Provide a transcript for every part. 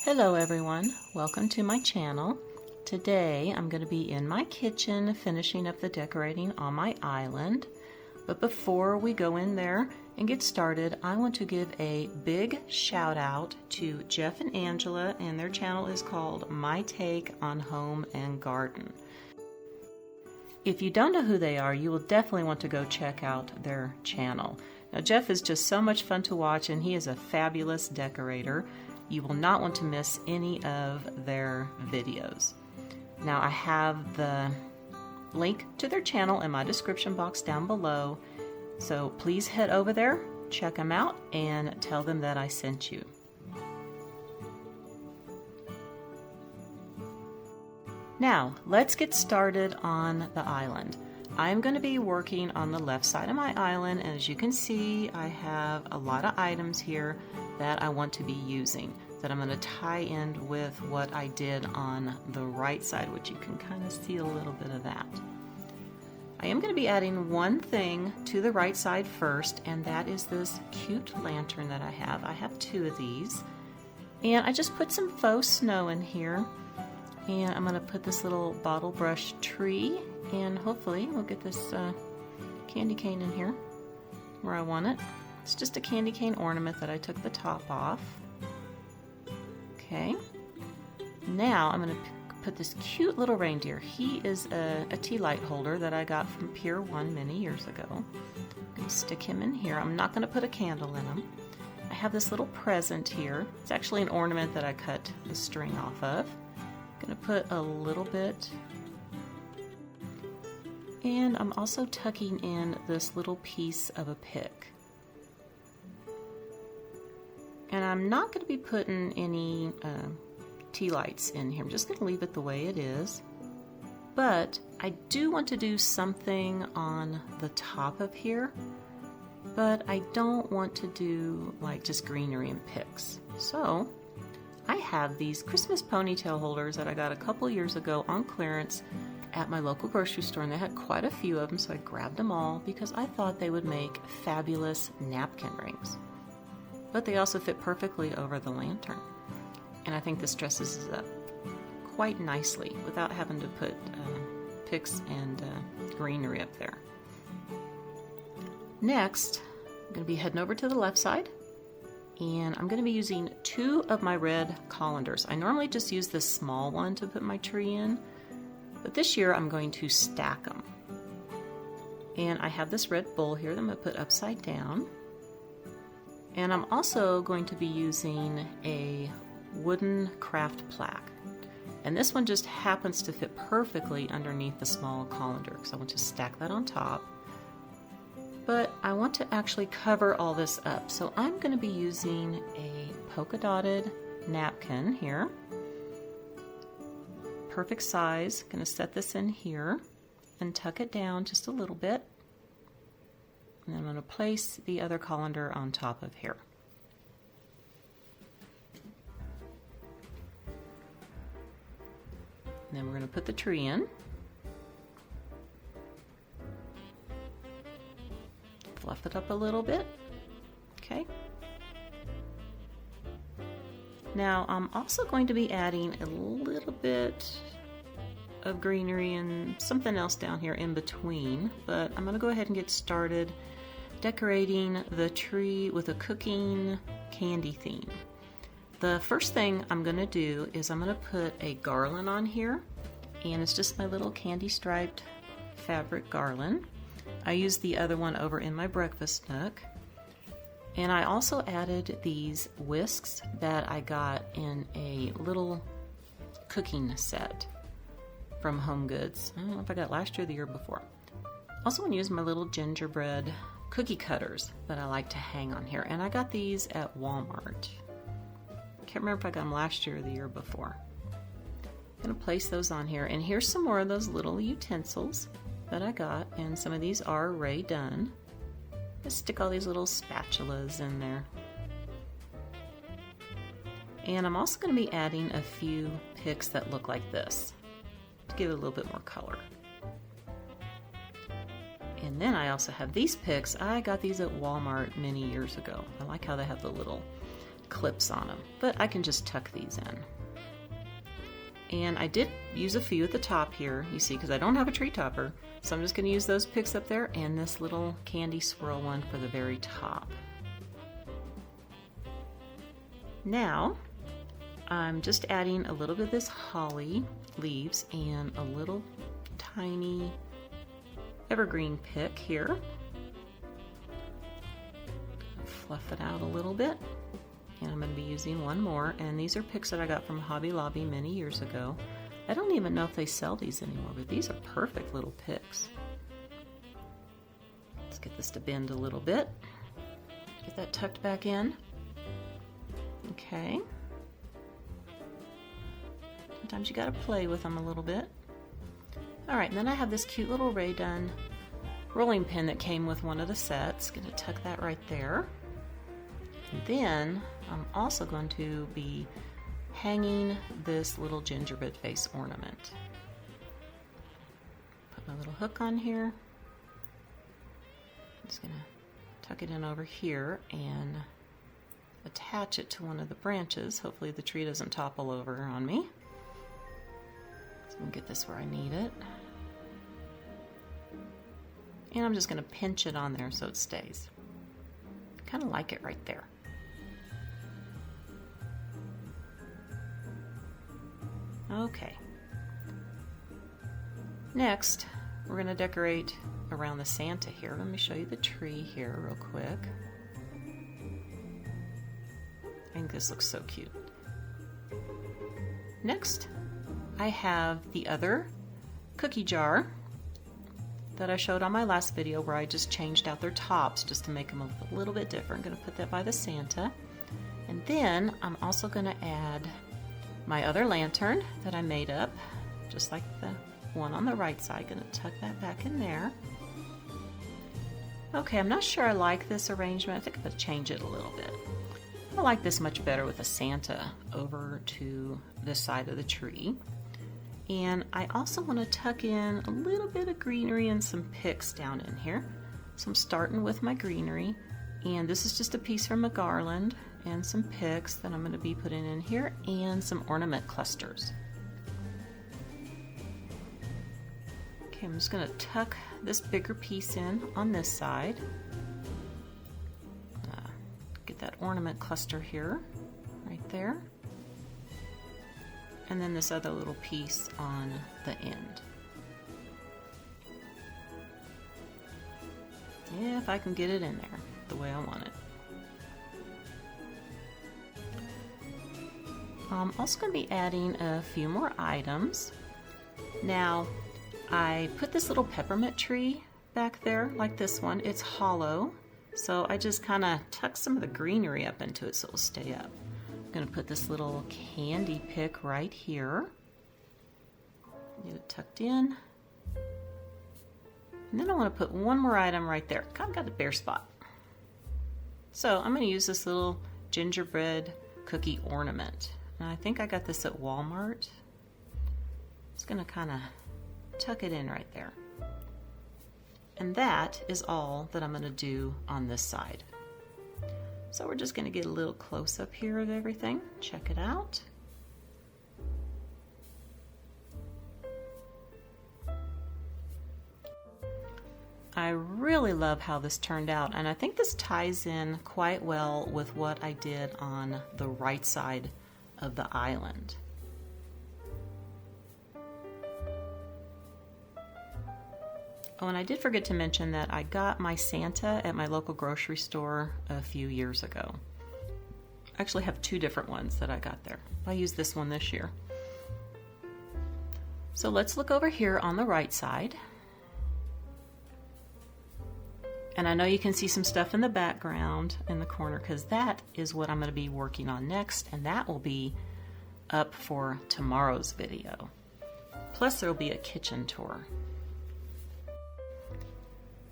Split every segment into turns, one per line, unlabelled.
Hello everyone, welcome to my channel. Today I'm going to be in my kitchen finishing up the decorating on my island. But before we go in there and get started, I want to give a big shout out to Jeff and Angela, and their channel is called My Take on Home and Garden. If you don't know who they are, you will definitely want to go check out their channel. Now Jeff is just so much fun to watch, and he is a fabulous decorator. You will not want to miss any of their videos. Now I have the link to their channel in my description box down below, so please head over there, check them out, and tell them that I sent you. Now let's get started on the island. I'm going to be working on the left side of my island, and as you can see, I have a lot of items here that I want to be using that I'm going to tie in with what I did on the right side, which you can kind of see a little bit of that. I am going to be adding one thing to the right side first, and that is this cute lantern that I have. I have two of these, and I just put some faux snow in here, and I'm going to put this little bottle brush tree, and hopefully we'll get this candy cane in here where I want it. It's just a candy cane ornament that I took the top off. Okay, now I'm going to put this cute little reindeer. He is a tea light holder that I got from Pier 1 many years ago. I'm going to stick him in here. I'm not going to put a candle in him. I have this little present here. It's actually an ornament that I cut the string off of. I'm going to put a little bit. And I'm also tucking in this little piece of a pick. And I'm not going to be putting any tea lights in here. I'm just going to leave it the way it is. But I do want to do something on the top of here. But I don't want to do like just greenery and picks. So I have these Christmas ponytail holders that I got a couple years ago on clearance at my local grocery store, and they had quite a few of them, so I grabbed them all because I thought they would make fabulous napkin rings. But they also fit perfectly over the lantern, and I think this dresses it up quite nicely without having to put picks and greenery up there. Next, I'm going to be heading over to the left side, and I'm going to be using two of my red colanders. I normally just use this small one to put my tree in, but this year I'm going to stack them. And I have this red bowl here that I'm going to put upside down. And I'm also going to be using a wooden craft plaque. And this one just happens to fit perfectly underneath the small colander, because I want to stack that on top. But I want to actually cover all this up. So I'm going to be using a polka dotted napkin here. Perfect size. Going to set this in here and tuck it down just a little bit. And then I'm going to place the other colander on top of here. And then we're going to put the tree in. Fluff it up a little bit. Okay. Now I'm also going to be adding a little bit of greenery and something else down here in between, but I'm going to go ahead and get started decorating the tree with a cooking candy theme. The first thing I'm going to do is I'm going to put a garland on here, and it's just my little candy striped fabric garland. I used the other one over in my breakfast nook. And I also added these whisks that I got in a little cooking set from Home Goods. I don't know if I got it last year or the year before. Also want to use my little gingerbread cookie cutters that I like to hang on here. And I got these at Walmart. Can't remember if I got them last year or the year before. I'm going to place those on here. And here's some more of those little utensils that I got. And some of these are already done. Just stick all these little spatulas in there. And I'm also going to be adding a few picks that look like this to give it a little bit more color. And then I also have these picks. I got these at Walmart many years ago. I like how they have the little clips on them, but I can just tuck these in. And I did use a few at the top here, you see, because I don't have a tree topper. So I'm just going to use those picks up there and this little candy swirl one for the very top. Now, I'm just adding a little bit of this holly leaves and a little tiny evergreen pick here. Fluff it out a little bit. And I'm going to be using one more, and these are picks that I got from Hobby Lobby many years ago. I don't even know if they sell these anymore, but these are perfect little picks. Let's get this to bend a little bit. Get that tucked back in. Okay. Sometimes you got to play with them a little bit. All right, and then I have this cute little Ray Dunn rolling pin that came with one of the sets. Going to tuck that right there. And then I'm also going to be hanging this little gingerbread face ornament. Put my little hook on here. I'm just going to tuck it in over here and attach it to one of the branches. Hopefully the tree doesn't topple over on me. So I'm going to get this where I need it. And I'm just going to pinch it on there so it stays. Kind of like it right there. Okay. Next, we're going to decorate around the Santa here. Let me show you the tree here real quick. I think this looks so cute. Next, I have the other cookie jar that I showed on my last video where I just changed out their tops just to make them a little bit different. I'm going to put that by the Santa. And then I'm also going to add my other lantern that I made up, just like the one on the right side. Going to tuck that back in there. Okay, I'm not sure I like this arrangement. I think I'm going to change it a little bit. I like this much better with a Santa over to this side of the tree. And I also want to tuck in a little bit of greenery and some picks down in here. So I'm starting with my greenery, and this is just a piece from a garland and some picks that I'm going to be putting in here, and some ornament clusters. Okay, I'm just going to tuck this bigger piece in on this side. Get that ornament cluster here, right there. And then this other little piece on the end. Yeah, if I can get it in there the way I want it. I'm also going to be adding a few more items. Now, I put this little peppermint tree back there, like this one. It's hollow, so I just kind of tuck some of the greenery up into it so it'll stay up. I'm going to put this little candy pick right here. Get it tucked in. And then I want to put one more item right there. Kind of got a bare spot. So I'm going to use this little gingerbread cookie ornament. And I think I got this at Walmart. Just going to kind of tuck it in right there. And that is all that I'm going to do on this side. So we're just going to get a little close up here of everything. Check it out. I really love how this turned out, and I think this ties in quite well with what I did on the right side of the island. Oh, and I did forget to mention that I got my Santa at my local grocery store a few years ago. I actually have two different ones that I got there. I used this one this year. So let's look over here on the right side. And I know you can see some stuff in the background in the corner because that is what I'm going to be working on next, and that will be up for tomorrow's video. Plus there will be a kitchen tour.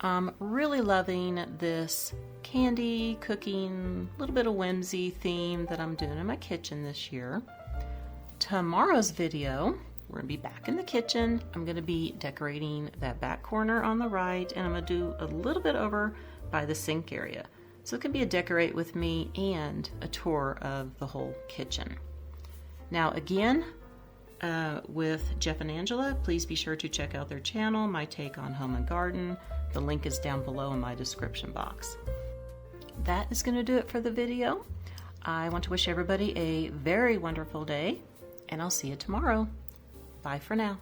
I'm really loving this candy, cooking, a little bit of whimsy theme that I'm doing in my kitchen this year. Tomorrow's video, we're going to be back in the kitchen. I'm going to be decorating that back corner on the right, and I'm going to do a little bit over by the sink area. So it can be a decorate with me and a tour of the whole kitchen. Now again, with Jeff and Angela, please be sure to check out their channel, My Take on Home and Garden. The link is down below in my description box. That is going to do it for the video. I want to wish everybody a very wonderful day, and I'll see you tomorrow. Bye for now.